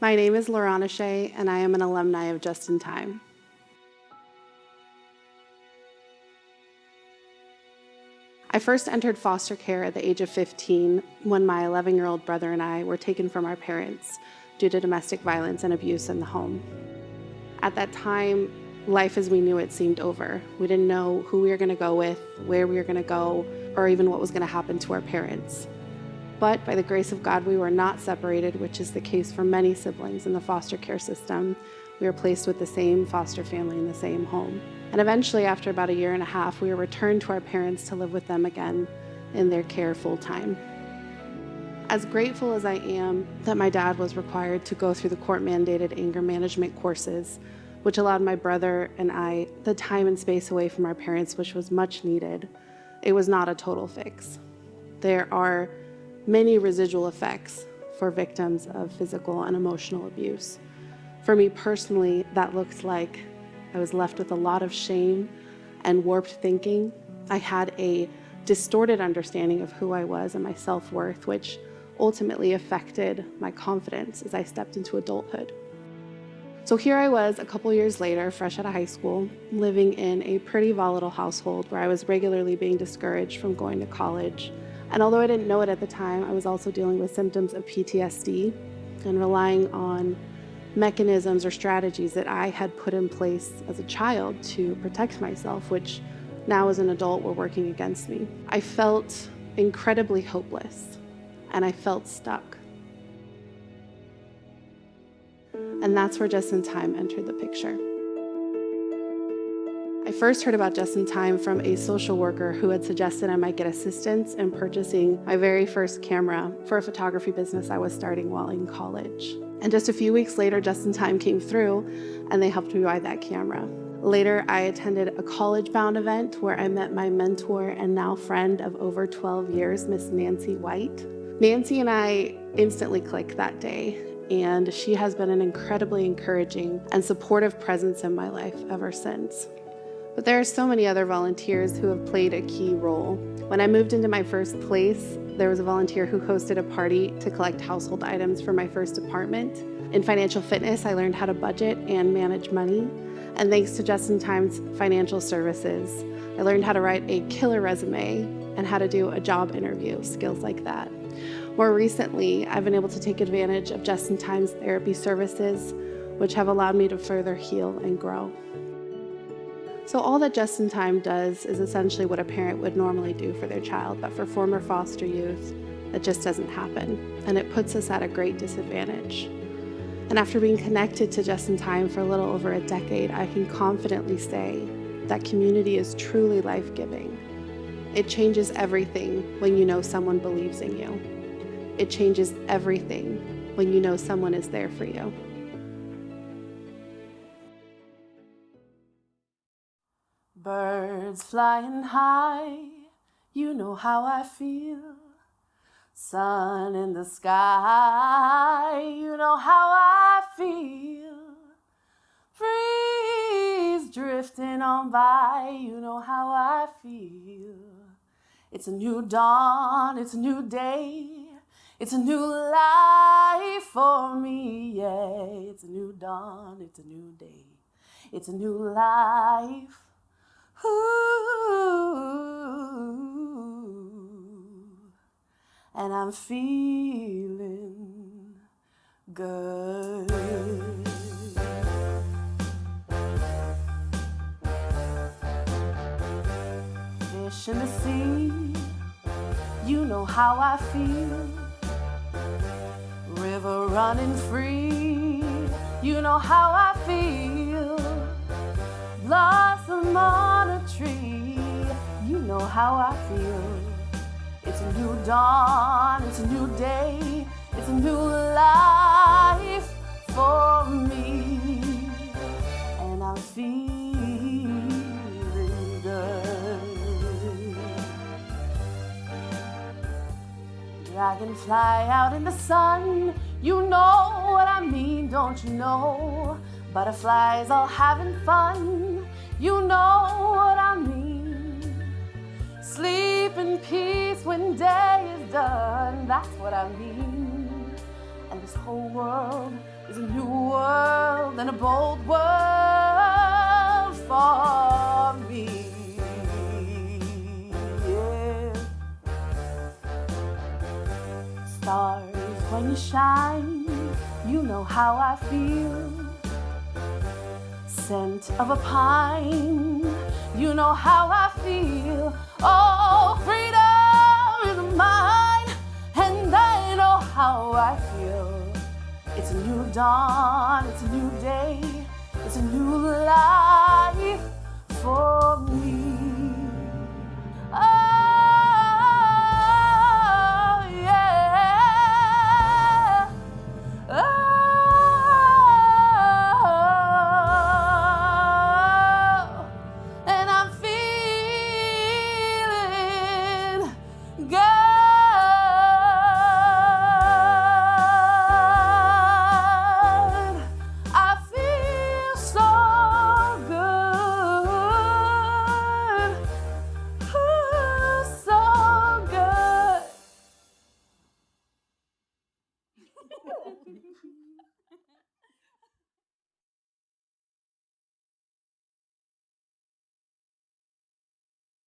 My name is Lorronishae, and I am an alumni of Just in Time. I first entered foster care at the age of 15 when my 11-year-old brother and I were taken from our parents due to domestic violence and abuse in the home. At that time, life as we knew it seemed over. We didn't know who we were going to go with, where we were going to go, or even what was going to happen to our parents. But by the grace of God, we were not separated, which is the case for many siblings in the foster care system. We were placed with the same foster family in the same home. And eventually, after about a year and a half, we were returned to our parents to live with them again in their care full-time. As grateful as I am that my dad was required to go through the court-mandated anger management courses, which allowed my brother and I the time and space away from our parents, which was much needed, it was not a total fix. There are many residual effects for victims of physical and emotional abuse. For me personally, that looks like I was left with a lot of shame and warped thinking. I had a distorted understanding of who I was and my self-worth, which ultimately affected my confidence as I stepped into adulthood. So here I was a couple years later, fresh out of high school, living in a pretty volatile household where I was regularly being discouraged from going to college. And although I didn't know it at the time, I was also dealing with symptoms of PTSD and relying on mechanisms or strategies that I had put in place as a child to protect myself, which now as an adult were working against me. I felt incredibly hopeless and I felt stuck. And that's where Just in Time entered the picture. I first heard about Just in Time from a social worker who had suggested I might get assistance in purchasing my very first camera for a photography business I was starting while in college. And just a few weeks later, Just in Time came through and they helped me buy that camera. Later, I attended a college-bound event where I met my mentor and now friend of over 12 years, Miss Nancy White. Nancy and I instantly clicked that day, and she has been an incredibly encouraging and supportive presence in my life ever since. But there are so many other volunteers who have played a key role. When I moved into my first place, there was a volunteer who hosted a party to collect household items for my first apartment. In financial fitness, I learned how to budget and manage money. And thanks to Just in Time's financial services, I learned how to write a killer resume and how to do a job interview, skills like that. More recently, I've been able to take advantage of Just in Time's therapy services, which have allowed me to further heal and grow. So all that Just in Time does is essentially what a parent would normally do for their child, but for former foster youth, that just doesn't happen, and it puts us at a great disadvantage. And after being connected to Just in Time for a little over a decade, I can confidently say that community is truly life-giving. It changes everything when you know someone believes in you. It changes everything when you know someone is there for you. Birds flying high, you know how I feel. Sun in the sky, you know how I feel. Breeze drifting on by, you know how I feel. It's a new dawn, it's a new day. It's a new life for me, yeah. It's a new dawn, it's a new day. It's a new life. Ooh, and I'm feeling good. Fish in the sea, you know how I feel. River running free, you know how I feel. Blossom on a tree, you know how I feel. It's a new dawn, it's a new day, it's a new life for me, and I'm feeling good. Dragonfly out in the sun, you know what I mean, don't you know? Butterflies all having fun, you know what I mean. Sleep in peace when day is done, that's what I mean. And this whole world is a new world and a bold world for me. Yeah. Stars, when you shine, you know how I feel. Scent of a pine, you know how I feel. Oh, freedom is mine, and I know how I feel. It's a new dawn, it's a new day, it's a new life for me. Oh, yeah. Oh, and I'm feeling good. I feel so good. Ooh, so good.